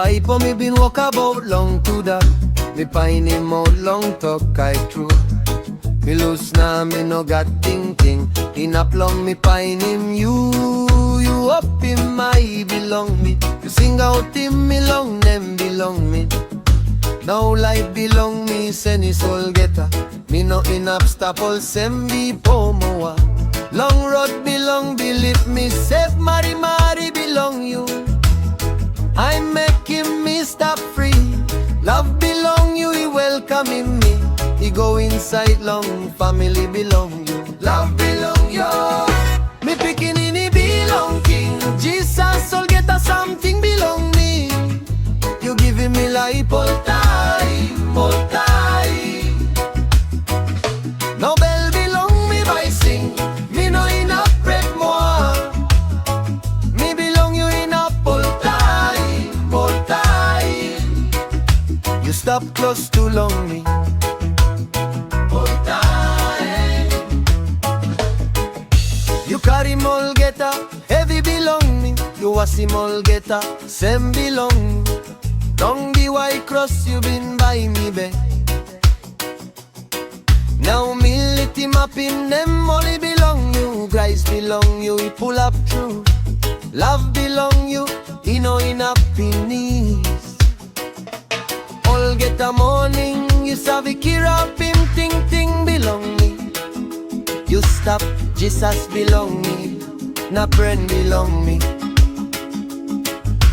pipe on me been walk about long to that. Me pine him out long talk I true. Me loose now me no got ting. In a plum me pine him you up in my belong me. You sing out him me long them belong me. Now life belong me send his soul getter. Me no in obstacle send me pomoa. Long road belong believe me safe Mari belong you. I make him me stop free. Love belong you, he welcoming me. He go inside long, family belong you. Love belong you. Me picking in he belong king. Jesus soul get a something belong me. You giving me life all time, all time. Now bell belong me by sing. Me no enough bread more. Me belong you enough all time, all time. You stop close too long me. All time. You carry mol geta, heavy belong me. You was him all geta, same belong. Down the white cross you been by me be. Now me lit him up in them only belong you. Christ belong you, he pull up through. Love belong you, he know in happiness. All get a morning, you savvy kira up him ting belong me. You stop, Jesus belong me. Na friend belong me.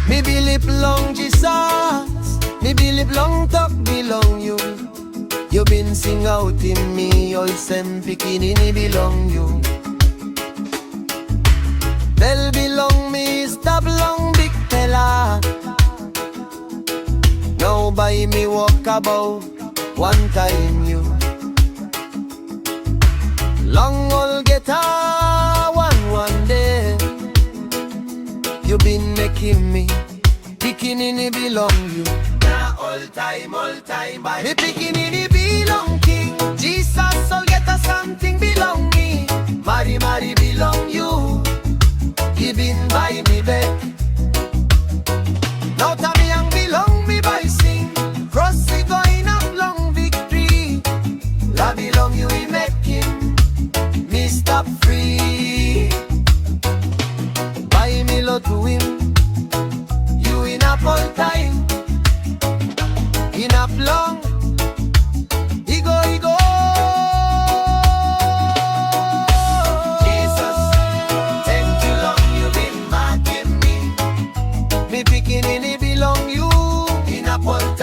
Me believe long Jesus, me believe long talk belong you. You been sing out in me, all same bikini belong you. Bell belong me, stop long big fella. Now by me walk about one time you. Long all get a one day. You been making me, picking in it belong you. Now all time by me picking in it belong king. Jesus all get a something belong me. Mary belong you. He been by me bed. Now Tammy Young belong me by sing. Crossy going up long victory. La belong you he make him. Me stop free. Buy me lot to him. You in up all time. In up long. He go. Jesus, take too long you been marking me. Me picking in it belong you. In up all time.